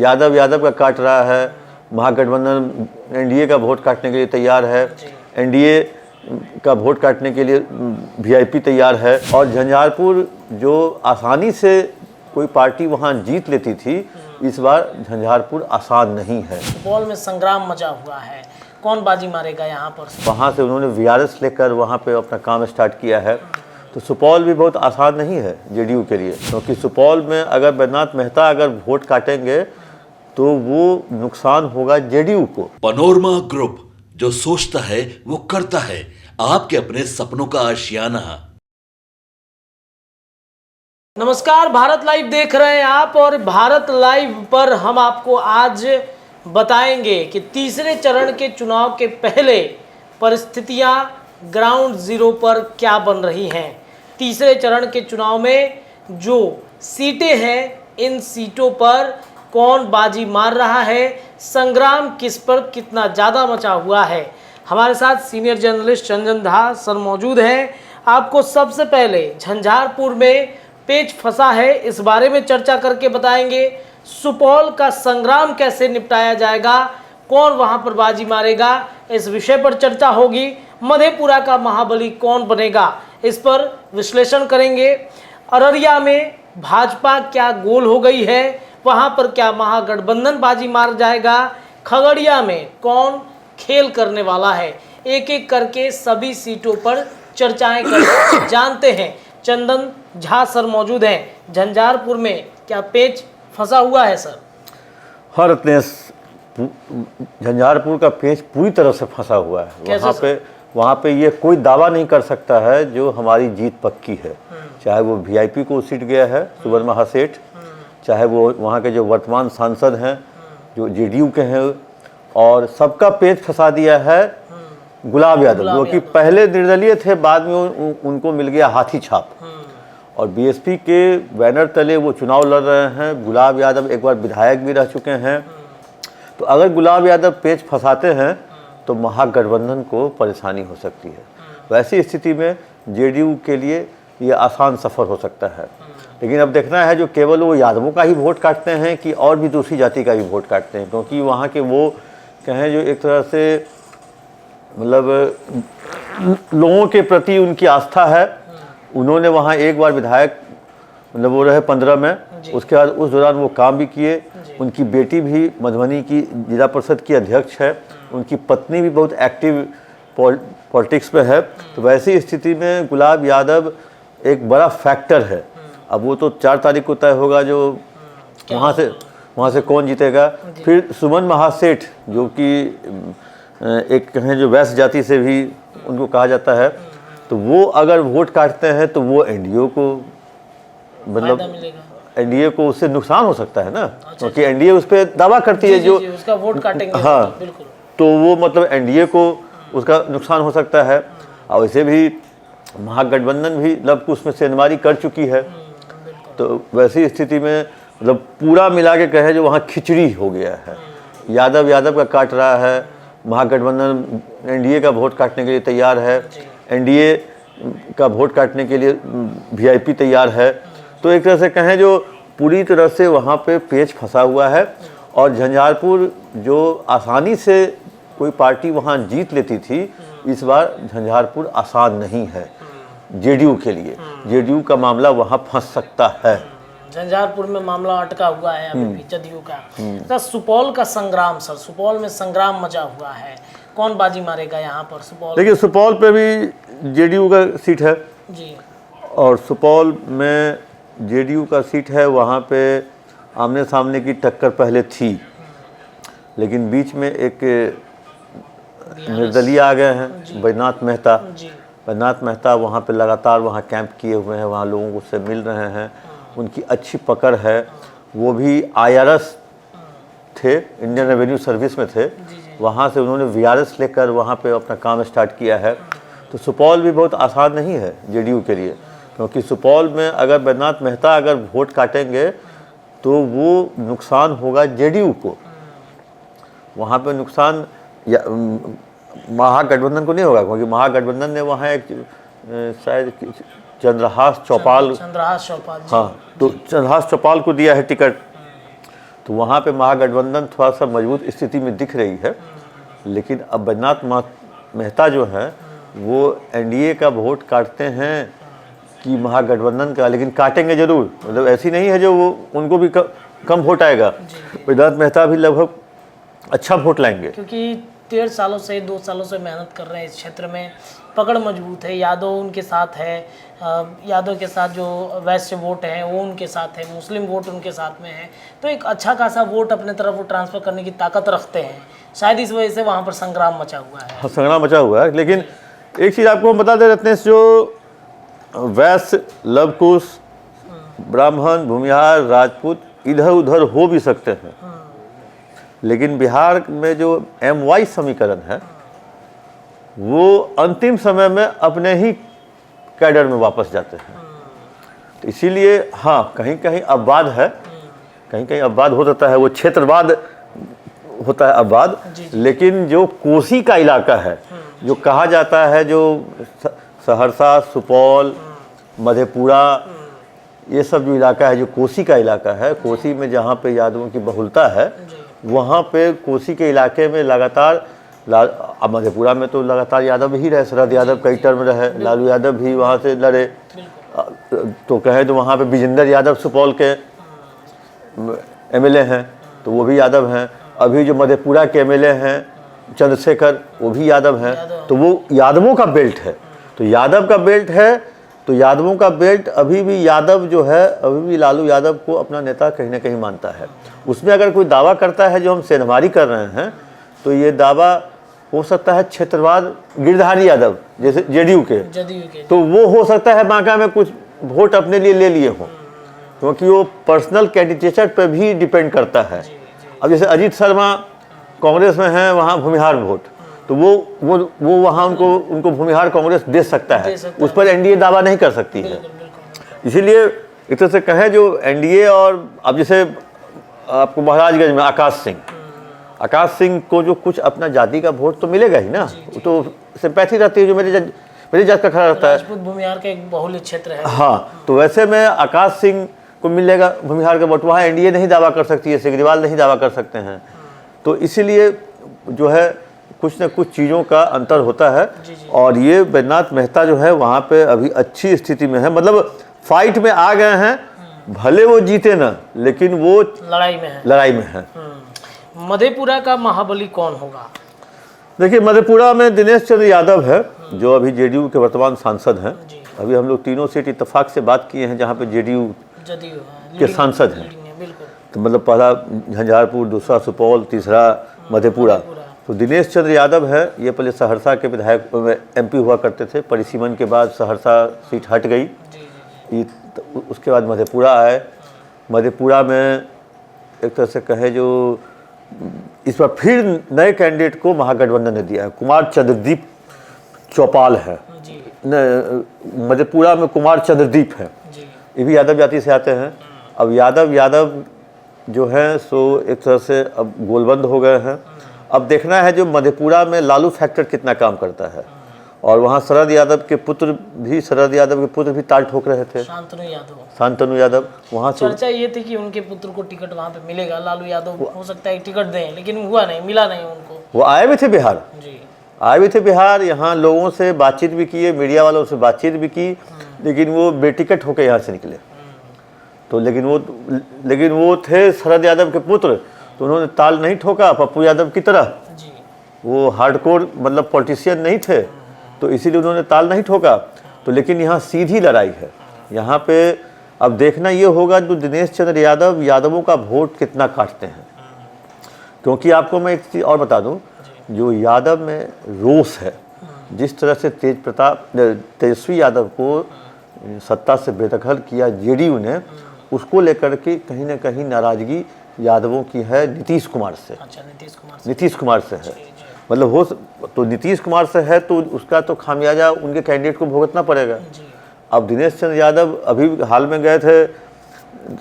यादव का काट रहा है, महागठबंधन एनडीए का वोट काटने के लिए तैयार है, एनडीए का वोट काटने के लिए वीआईपी तैयार है। और झंझारपुर जो आसानी से कोई पार्टी वहाँ जीत लेती थी, इस बार झंझारपुर आसान नहीं है। सुपौल में संग्राम मचा हुआ है, कौन बाजी मारेगा यहाँ पर? वहाँ से उन्होंने वीआरएस लेकर वहाँ पे अपना काम स्टार्ट किया है। तो सुपौल भी बहुत आसान नहीं है जेडीयू के लिए, क्योंकि सुपौल में अगर बैद्यनाथ मेहता अगर वोट काटेंगे तो वो नुकसान होगा जेडीयू को। पनोरमा ग्रुप, जो सोचता है वो करता है, आपके अपने सपनों का आशियाना। नमस्कार, भारत लाइव देख रहे हैं आप, और भारत लाइव पर हम आपको आज बताएंगे कि तीसरे चरण के चुनाव के पहले परिस्थितियां ग्राउंड जीरो पर क्या बन रही हैं। तीसरे चरण के चुनाव में जो सीटें हैं, इन सीटों पर कौन बाजी मार रहा है, संग्राम किस पर कितना ज़्यादा मचा हुआ है। हमारे साथ senior journalist Chandan Jha sir मौजूद हैं। आपको सबसे पहले झंझारपुर में पेच फंसा है, इस बारे में चर्चा करके बताएंगे। सुपौल का संग्राम कैसे निपटाया जाएगा, कौन वहां पर बाजी मारेगा, इस विषय पर चर्चा होगी। मधेपुरा का महाबली कौन बनेगा, इस पर विश्लेषण करेंगे। अररिया में भाजपा क्या गोल हो गई है, वहां पर क्या महागठबंधन बाजी मार जाएगा। खगड़िया में कौन खेल करने वाला है, एक एक करके सभी सीटों पर चर्चाएं कर जानते हैं। चंदन झा सर मौजूद हैं। झंझारपुर में क्या पेच फंसा हुआ है सर? हर इतने झंझारपुर का पेच पूरी तरह से फंसा हुआ है। वहाँ पे ये कोई दावा नहीं कर सकता है जो हमारी जीत पक्की है। चाहे वो वीआईपी को सीट गया है सुबन महासेठ, चाहे वो वहाँ के जो वर्तमान सांसद हैं जो जेडीयू के हैं, और सबका पेच फंसा दिया है गुलाब यादव, जो कि पहले निर्दलीय थे, बाद में उनको मिल गया हाथी छाप। और बीएसपी के बैनर तले वो चुनाव लड़ रहे हैं। गुलाब यादव एक बार विधायक भी रह चुके हैं। तो अगर गुलाब यादव पेच फंसाते हैं तो महागठबंधन को परेशानी हो सकती है। वैसी स्थिति में जेडीयू के लिए ये आसान सफ़र हो सकता है। लेकिन अब देखना है जो केवल वो यादवों का ही वोट काटते हैं कि और भी दूसरी जाति का भी वोट काटते हैं, क्योंकि वहाँ के वो कहें जो एक तरह से मतलब लोगों के प्रति उनकी आस्था है। उन्होंने वहाँ एक बार विधायक मतलब वो रहे 15 में, उसके बाद उस दौरान वो काम भी किए। उनकी बेटी भी मधुबनी की जिला परिषद की अध्यक्ष है, उनकी पत्नी भी बहुत एक्टिव पॉलिटिक्स में है। तो वैसी स्थिति में गुलाब यादव एक बड़ा फैक्टर है। अब वो तो 4 तारीख को तय होगा जो वहाँ से कौन जीतेगा। फिर सुमन महासेठ, जो कि एक कहें जो वैश्य जाति से भी उनको कहा जाता है, तो वो अगर वोट काटते हैं तो वो एनडीए को मतलब एनडीए को उससे नुकसान हो सकता है ना, क्योंकि एनडीए उस पर दावा करती है जो उसका वोट काटेंगे। हाँ, बिल्कुल। तो वो मतलब एनडीए को उसका नुकसान हो सकता है। और वैसे भी महागठबंधन भी लवकुश में सेंधमारी कर चुकी है। तो वैसी स्थिति में मतलब पूरा मिला के कहे जो वहाँ खिचड़ी हो गया है। यादव का काट रहा है, महागठबंधन एनडीए का वोट काटने के लिए तैयार है, एनडीए का वोट काटने के लिए वीआईपी तैयार है। तो एक तरह से कहें जो पूरी तरह से वहाँ पे पेच फंसा हुआ है। और झंझारपुर जो आसानी से कोई पार्टी वहाँ जीत लेती थी, इस बार झंझारपुर आसान नहीं है जेडीयू के लिए। जेडीयू का मामला वहाँ फंस सकता है। झंझारपुर में मामला अटका हुआ है अभी भी जदयू का। तो सुपौल का संग्राम सर, सुपौल में संग्राम मचा हुआ है, कौन बाजी मारेगा यहाँ पर सुपौल? देखिए, सुपौल पे भी जेडीयू का सीट है जी, और सुपौल में जेडीयू का सीट है। वहाँ पे आमने सामने की टक्कर पहले थी, लेकिन बीच में एक निर्दलीय आ गए हैं बैद्यनाथ मेहता। बैद्यनाथ मेहता वहाँ पे लगातार वहाँ कैंप किए हुए हैं, वहाँ लोगों से मिल रहे हैं, उनकी अच्छी पकड़ है। वो भी आईआरएस थे, इंडियन रेवेन्यू सर्विस में थे। वहाँ से उन्होंने वीआरएस लेकर वहाँ पे अपना काम स्टार्ट किया है। तो सुपौल भी बहुत आसान नहीं है जेडीयू के लिए, क्योंकि सुपौल में अगर बैद्यनाथ मेहता अगर वोट काटेंगे तो वो नुकसान होगा जेडीयू को। वहाँ पे नुकसान महागठबंधन को नहीं होगा, क्योंकि महागठबंधन ने वहाँ एक शायद चंद्रहास चौपाल, हाँ, तो चंद्रहास चौपाल को दिया है टिकट। तो वहाँ पे महागठबंधन थोड़ा सा मजबूत स्थिति में दिख रही है। लेकिन अब बैद्यनाथ मेहता जो है वो एनडीए का वोट काटते हैं कि महागठबंधन का, लेकिन काटेंगे जरूर। मतलब ऐसी नहीं है जो वो उनको भी कम वोट आएगा। बैद्यनाथ मेहता भी लगभग अच्छा वोट लाएंगे, क्योंकि 13 सालों से 2 सालों से मेहनत कर रहे हैं इस क्षेत्र में, पकड़ मजबूत है। यादव उनके साथ है, यादव के साथ जो वैश्य वोट है वो उनके साथ है, मुस्लिम वोट उनके साथ में है। तो एक अच्छा खासा वोट अपने तरफ वो ट्रांसफ़र करने की ताकत रखते हैं। शायद इस वजह से वहाँ पर संग्राम मचा हुआ है। हाँ, संग्राम मचा हुआ है। लेकिन एक चीज़ आपको हम बता दे रहे हैं, जो वैश्य, लवकुश, ब्राह्मण, भूमिहार, राजपूत इधर उधर हो भी सकते हैं, लेकिन बिहार में जो MY समीकरण है वो अंतिम समय में अपने ही कैडर में वापस जाते हैं। तो इसीलिए हाँ, कहीं कहीं अपवाद है, कहीं कहीं अपवाद हो जाता है, वो क्षेत्रवाद होता है अपवाद। लेकिन जो कोसी का इलाका है, जो कहा जाता है, जो सहरसा, सुपौल, मधेपुरा, ये सब जो इलाका है, जो कोसी का इलाका है, कोसी में जहाँ पे यादवों की बहुलता है, वहाँ पे कोसी के इलाके में लगातार मधेपुरा में तो लगातार यादव ही रहे। शरद यादव कई टर्म रहे, लालू यादव भी वहाँ से लड़े। तो कहें तो वहाँ पे विजेंद्र यादव सुपौल के MLA हैं, तो वो भी यादव हैं। अभी जो मधेपुरा के MLA हैं चंद्रशेखर, वो भी यादव हैं। तो वो यादवों का बेल्ट है। तो यादव का बेल्ट है, तो यादवों का बेल्ट अभी भी यादव जो है, अभी भी लालू यादव को अपना नेता कहीं ना कहीं मानता है। उसमें अगर कोई दावा करता है जो हम सेंधमारी कर रहे हैं, तो ये दावा हो सकता है क्षेत्रवाद गिरधारी यादव जैसे जेडीयू के, तो वो हो सकता है बांका में कुछ वोट अपने लिए ले लिए हों, क्योंकि वो पर्सनल कैंडिडेचर पर भी डिपेंड करता है। अब जैसे अजीत शर्मा कांग्रेस में हैं, वहाँ भूमिहार वोट, तो वो वहाँ उनको भूमिहार कांग्रेस दे सकता है, उस पर एनडीए दावा नहीं कर सकती है। इसीलिए एक तरह से कहें जो एनडीए, और अब जैसे आपको महाराजगंज में आकाश सिंह को जो कुछ अपना जाति का वोट तो मिलेगा ही ना, तो सिंपैथी रहती है जो मेरे जात का खड़ा रहता है। राजपूत भूमिहार का एक बहुल क्षेत्र है। हाँ, तो वैसे में आकाश सिंह को मिलेगा भूमिहार का वोट, वहाँ एनडीए नहीं दावा कर सकती है, सिग्रीवाल नहीं दावा कर सकते हैं। तो इसीलिए जो है कुछ न कुछ चीज़ों का अंतर होता है। और ये बैद्यनाथ मेहता जो है वहाँ पे अभी अच्छी स्थिति में है, मतलब फाइट में आ गए हैं, भले वो जीते ना, लेकिन वो लड़ाई में है। मधेपुरा का महाबली कौन होगा? देखिए, मधेपुरा में दिनेश चंद्र यादव है, जो अभी जेडीयू के वर्तमान सांसद हैं। अभी हम लोग तीनों सीट इत्तेफाक से बात किए हैं जहाँ पे जेडीयू के सांसद हैं। तो मतलब पहला झंझारपुर, दूसरा सुपौल, तीसरा मधेपुरा। तो दिनेश चंद्र यादव है, ये पहले सहरसा के विधायक MP हुआ करते थे। परिसीमन के बाद सहरसा सीट हट गई, उसके बाद मधेपुरा आए। मधेपुरा में एक तरह से कहे जो इस बार फिर नए कैंडिडेट को महागठबंधन ने दिया है, कुमार चंद्रदीप चौपाल है। मधेपुरा में कुमार चंद्रदीप है, ये भी यादव जाति से आते हैं। अब यादव जो है सो एक तरह से अब गोलबंद हो गए हैं। अब देखना है जो मधेपुरा में लालू फैक्टर कितना काम करता है। और वहाँ शरद यादव के पुत्र भी ताल ठोक रहे थे, शांतनु यादव। वहाँ चर्चा ये थी कि उनके पुत्र को टिकट वहाँ पे मिलेगा, लालू यादव हो सकता है टिकट दें, लेकिन हुआ नहीं, मिला नहीं उनको। वो आए भी थे बिहार, यहाँ लोगों से बातचीत भी किए, मीडिया वालों से बातचीत भी की, लेकिन वो बेटिकट होकर यहाँ से निकले। तो लेकिन वो थे शरद यादव के पुत्र, तो उन्होंने ताल नहीं ठोका पप्पू यादव की तरह। वो हार्डकोर मतलब पॉलिटिशियन नहीं थे, तो इसीलिए उन्होंने ताल नहीं ठोका। तो लेकिन यहाँ सीधी लड़ाई है। यहाँ पे अब देखना ये होगा जो दिनेश चंद्र यादवों का वोट कितना काटते हैं। क्योंकि आपको मैं एक चीज़ और बता दूं, जो यादव में रोष है, जिस तरह से तेजस्वी यादव को सत्ता से बेदखल किया जेडीयू ने, उसको लेकर के कहीं ना कहीं नाराजगी यादवों की है नीतीश कुमार से। अच्छा, नीतीश कुमार से है, मतलब तो नीतीश कुमार से है, तो उसका तो खामियाजा उनके कैंडिडेट को भुगतना पड़ेगा। अब दिनेश चंद्र यादव अभी हाल में गए थे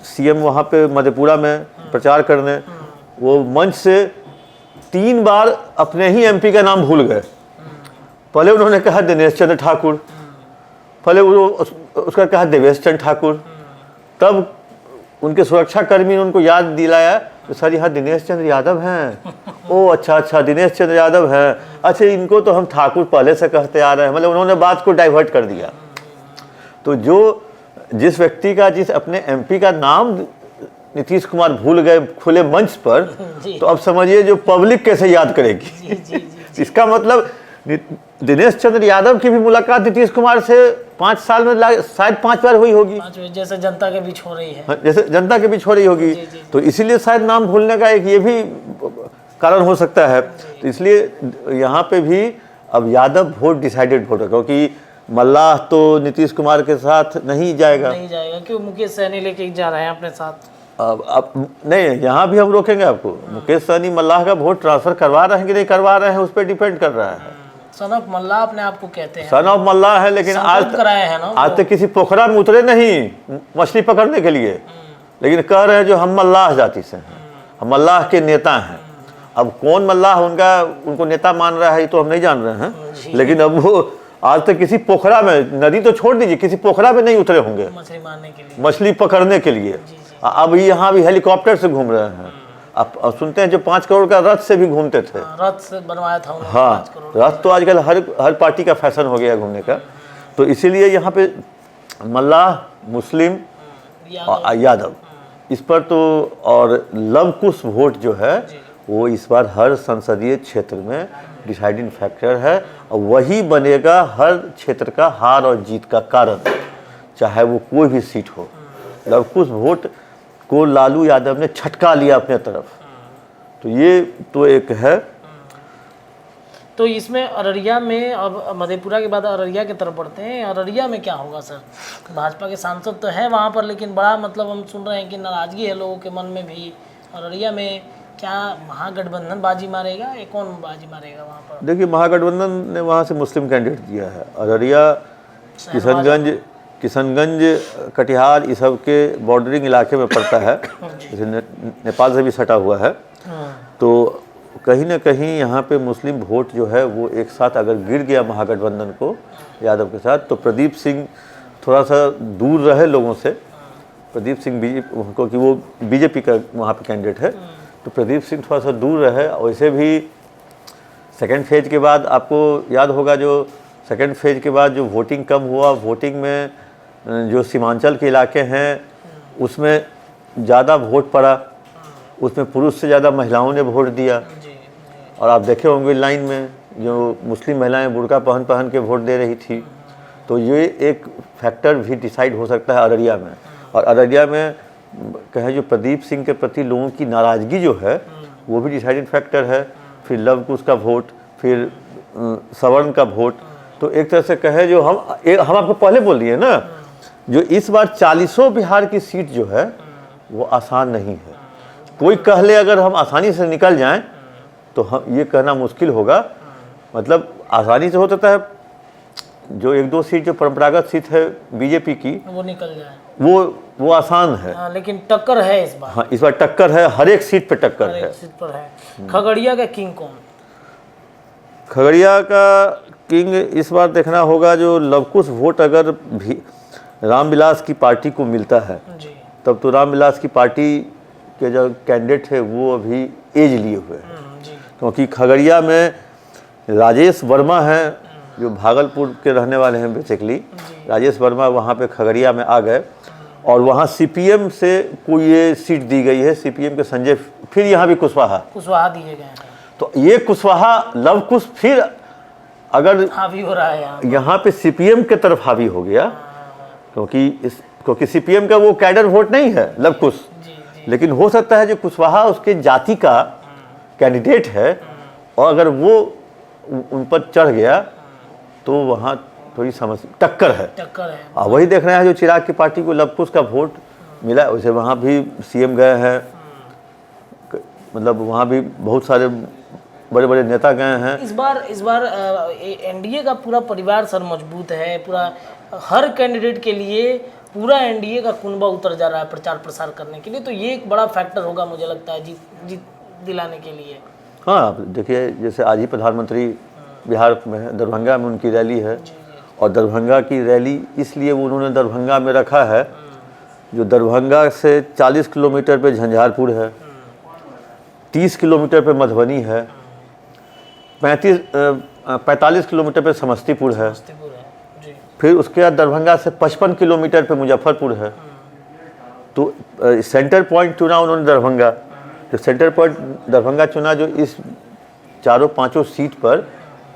CM वहाँ पे मधेपुरा में प्रचार करने, वो मंच से 3 बार अपने ही MP का नाम भूल गए। पहले उन्होंने कहा दिनेश चंद्र ठाकुर, पहले उसका कहा देवेश चंद्र ठाकुर, तब उनके सुरक्षा कर्मी ने उनको याद दिलाया तो सर यहाँ दिनेश चंद्र यादव हैं। ओ अच्छा, दिनेश चंद्र यादव हैं, अच्छा इनको तो हम ठाकुर पहले से कहते आ रहे हैं, मतलब उन्होंने बात को डाइवर्ट कर दिया। तो जिस व्यक्ति का, जिस अपने एमपी का नाम नीतीश कुमार भूल गए खुले मंच पर, तो अब समझिए जो पब्लिक कैसे याद करेगी। इसका मतलब दिनेश चंद्र यादव की भी मुलाकात नीतीश कुमार से 5 साल में शायद 5 बार हुई होगी, जैसे जनता के बीच हो रही है, जैसे जनता के बीच हो रही होगी। तो इसीलिए शायद नाम भूलने का एक ये भी कारण हो सकता है। तो इसलिए यहाँ पे भी अब यादव वोट डिसाइडेड वोट है, क्योंकि मल्लाह तो नीतीश कुमार के साथ नहीं जाएगा, क्यों मुकेश सहनी लेके जा रहे हैं अपने साथ। अब नहीं, यहाँ भी हम रोकेंगे आपको। मुकेश सहनी मल्लाह का वोट ट्रांसफर करवा रहे हैं कि नहीं करवा रहे हैं, उस पर डिपेंड कर रहा है। सन ऑफ मल्लाह अपने आप को कहते हैं, सन ऑफ मल्लाह है, लेकिन आज तक किसी पोखरा में उतरे नहीं मछली पकड़ने के लिए, लेकिन कह रहे हैं जो हम मल्लाह जाति से हैं, हम मल्लाह के नेता हैं। अब कौन मल्लाह उनको नेता मान रहा है ये तो हम नहीं जान रहे हैं, लेकिन अब वो आज तक किसी पोखरा में, नदी तो छोड़ दीजिए, किसी पोखरा में नहीं उतरे होंगे मछली मारने के लिए, मछली पकड़ने के लिए। अब यहाँ भी हेलीकॉप्टर से घूम रहे हैं। अब सुनते हैं जो 5 करोड़ का रथ से भी घूमते थे, रथ से बनवाया था उन्होंने। हाँ, रथ तो आजकल हर पार्टी का फैशन हो गया घूमने का। तो इसीलिए यहाँ पे मल्लाह, मुस्लिम और यादव इस पर तो, और लव कुश वोट जो है वो इस बार हर संसदीय क्षेत्र में डिसाइडिंग फैक्टर है, और वही बनेगा हर क्षेत्र का हार और जीत का कारण, चाहे वो कोई भी सीट हो। लव कुश वोट को लालू यादव ने छटका लिया अपने तरफ, तो ये तो एक है। तो इसमें अररिया में, अब मधेपुरा के बाद अररिया की तरफ बढ़ते हैं। अररिया में क्या होगा सर? भाजपा के सांसद तो है वहाँ पर, लेकिन बड़ा मतलब हम सुन रहे हैं कि नाराजगी है लोगों के मन में भी। अररिया में क्या महागठबंधन बाजी मारेगा या कौन बाजी मारेगा वहाँ पर? देखिए, महागठबंधन ने वहाँ से मुस्लिम कैंडिडेट दिया है। अररिया, किशनगंज, कटिहार, ये सब के बॉर्डरिंग इलाके में पड़ता है, जैसे नेपाल से भी सटा हुआ है। तो कहीं ना कहीं यहाँ पे मुस्लिम वोट जो है वो एक साथ अगर गिर गया महागठबंधन को यादव के साथ, तो प्रदीप सिंह थोड़ा सा दूर रहे लोगों से। प्रदीप सिंह क्योंकि वो बीजेपी का वहाँ पे कैंडिडेट है, तो प्रदीप सिंह थोड़ा सा दूर रहे। वैसे भी सेकेंड फेज के बाद आपको याद होगा, जो सेकेंड फेज के बाद जो वोटिंग कम हुआ, वोटिंग में जो सीमांचल के इलाके हैं उसमें ज़्यादा वोट पड़ा, उसमें पुरुष से ज़्यादा महिलाओं ने वोट दिया। और आप देखे होंगे लाइन में जो मुस्लिम महिलाएं बुर्का पहन के वोट दे रही थी। तो ये एक फैक्टर भी डिसाइड हो सकता है अररिया में। और अररिया में कहें जो प्रदीप सिंह के प्रति लोगों की नाराज़गी जो है वो भी डिसाइडिंग फैक्टर है। फिर लव कुश का वोट, फिर सवर्ण का वोट। तो एक तरह से कहे जो हम आपको पहले बोल दिए ना, जो इस बार 40 बिहार की सीट जो है वो आसान नहीं है। कोई कह ले अगर हम आसानी से निकल जाएं तो हम ये कहना मुश्किल होगा। मतलब आसानी से हो सकता है जो 1-2 सीट जो परंपरागत सीट है बीजेपी की वो निकल जाए, वो आसान है। लेकिन टक्कर है इस बार। हाँ, इस बार टक्कर है, हर एक सीट पे टक्कर है। सीट पर है। खगड़िया का किंग कौन? खगड़िया का किंग इस बार देखना होगा। जो लवकुश वोट अगर भी रामविलास की पार्टी को मिलता है तब तो रामविलास की पार्टी के जो कैंडिडेट है वो अभी एज लिए हुए हैं, क्योंकि खगड़िया में राजेश वर्मा हैं जो भागलपुर के रहने वाले हैं बेसिकली। राजेश वर्मा वहाँ पे खगड़िया में आ गए और वहाँ सीपीएम से कोई ये सीट दी गई है, सीपीएम के संजय, फिर यहाँ भी कुशवाहा दिए गए हैं। तो ये कुशवाहा लव कुश फिर अगर हावी हो रहा है यहाँ पे सीपीएम के तरफ हावी हो गया, क्योंकि सीपीएम का वो कैडर वोट नहीं है लव कुश, लेकिन हो सकता है जो कुशवाहा उसके जाति का कैंडिडेट है और अगर वो उन पर चढ़ गया तो वहाँ थोड़ी समस्या टक्कर है। वही देख रहे हैं जो चिराग की पार्टी को लव कुश का वोट मिला, वैसे वहाँ भी सीएम गए हैं, मतलब वहाँ भी बहुत सारे बड़े बड़े नेता गए हैं। इस बार एनडीए का पूरा परिवार सर मजबूत है, पूरा हर कैंडिडेट के लिए पूरा एनडीए का कुनबा उतर जा रहा है प्रचार प्रसार करने के लिए, तो ये एक बड़ा फैक्टर होगा मुझे लगता है जीत दिलाने के लिए। हाँ, देखिए जैसे आज ही प्रधानमंत्री बिहार में दरभंगा में उनकी रैली है, और दरभंगा की रैली इसलिए उन्होंने दरभंगा में रखा है जो दरभंगा से 40 किलोमीटर पे झंझारपुर है, 30 किलोमीटर पे मधुबनी है, 45 किलोमीटर पे समस्तीपुर है, जी। फिर उसके बाद दरभंगा से 55 किलोमीटर पे मुजफ्फरपुर है। तो सेंटर पॉइंट चुना उन्होंने दरभंगा। तो सेंटर पॉइंट दरभंगा चुना जो इस चारों पांचों सीट पर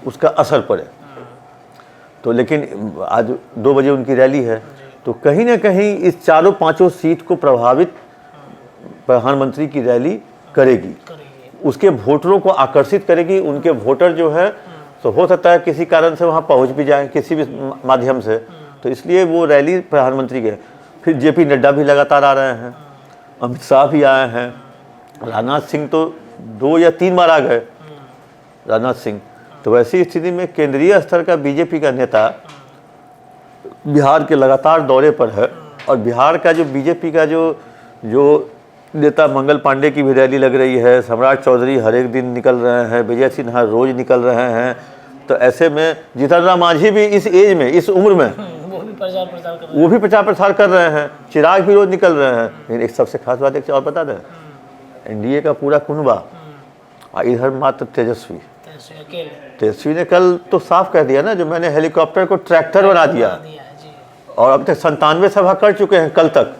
उसका असर पड़े। तो लेकिन आज 2 बजे उनकी रैली है, तो कहीं ना कहीं इस चारों पांचों सीट को प्रभावित प्रधानमंत्री की रैली करेगी, उसके वोटरों को आकर्षित करेगी। उनके वोटर जो है तो हो सकता है किसी कारण से वहाँ पहुँच भी जाएं, किसी भी माध्यम से। तो इसलिए वो रैली प्रधानमंत्री के। फिर जेपी नड्डा भी लगातार आ रहे हैं, अमित शाह भी आए हैं, राजनाथ सिंह तो 2 या 3 बार आ गए राजनाथ सिंह। तो वैसी स्थिति में केंद्रीय स्तर का बीजेपी का नेता बिहार के लगातार दौरे पर है। और बिहार का जो बीजेपी का जो नेता मंगल पांडे की भी रैली लग रही है, सम्राट चौधरी हर एक दिन निकल रहे हैं, विजय सिन्हा रोज निकल रहे हैं। तो ऐसे में जीतन राम मांझी भी इस एज में, इस उम्र में वो भी प्रचार प्रसार कर रहे हैं, चिराग भी रोज निकल रहे हैं। लेकिन एक सबसे खास बात एक और बता दें, एनडीए का पूरा कुनबा और इधर मात्र तेजस्वी ने कल तो साफ कह दिया ना, जो मैंने हेलीकॉप्टर को ट्रैक्टर बना दिया। और अब तक 97 सभा कर चुके हैं कल तक,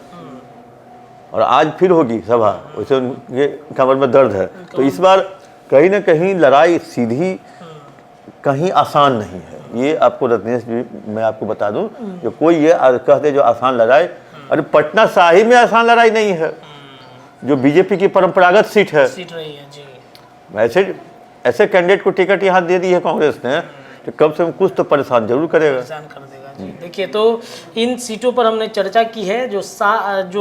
और आज फिर होगी सभा। वैसे उनके कमर में दर्द है। तो इस बार कहीं ना कहीं लड़ाई सीधी कहीं आसान नहीं है। ये आपको रत्नेश जी मैं आपको बता दूं, जो कोई ये कहते जो आसान लड़ाई, अरे पटना साहिब में आसान लड़ाई नहीं है, जो बीजेपी की परंपरागत सीट रही है जी। ऐसे कैंडिडेट को टिकट यहाँ दे दी है कांग्रेस ने, तो कम से कम कुछ तो परेशान जरूर करेगा। देखिए, तो इन सीटों पर हमने चर्चा की है। जो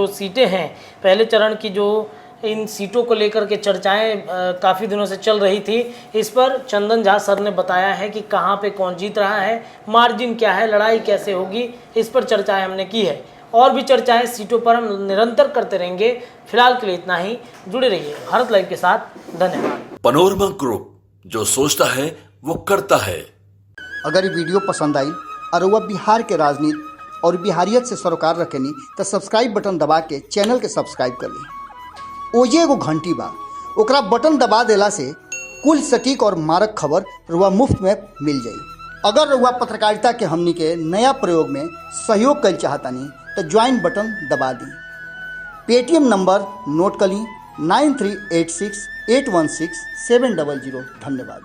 सीटें हैं पहले चरण की, जो इन सीटों को लेकर के चर्चाएं काफ़ी दिनों से चल रही थी, इस पर चंदन झा सर ने बताया है कि कहां पे कौन जीत रहा है, मार्जिन क्या है, लड़ाई कैसे होगी, इस पर चर्चाएं हमने की है। और भी चर्चाएं सीटों पर हम निरंतर करते रहेंगे। फिलहाल के लिए इतना ही। जुड़े रहिए भारत लाइव के साथ। धन्यवाद। पनोरमा ग्रुप, जो सोचता है वो करता है। अगर ये वीडियो पसंद आई और वह बिहार के राजनीति और बिहारियत से सरोकार रखेनी तो सब्सक्राइब बटन दबा के चैनल के सब्सक्राइब कर ली। ओजे एगो घंटी बा, ओकरा बटन दबा देला से कुल सटीक और मारक खबर रुआ मुफ्त में मिल जाई। अगर रुआ पत्रकारिता के हमनी के नया प्रयोग में सहयोग कर चाहतानी तो ज्वाइन बटन दबा दी। पेटीएम नंबर नोट कर ली 9386816700। धन्यवाद।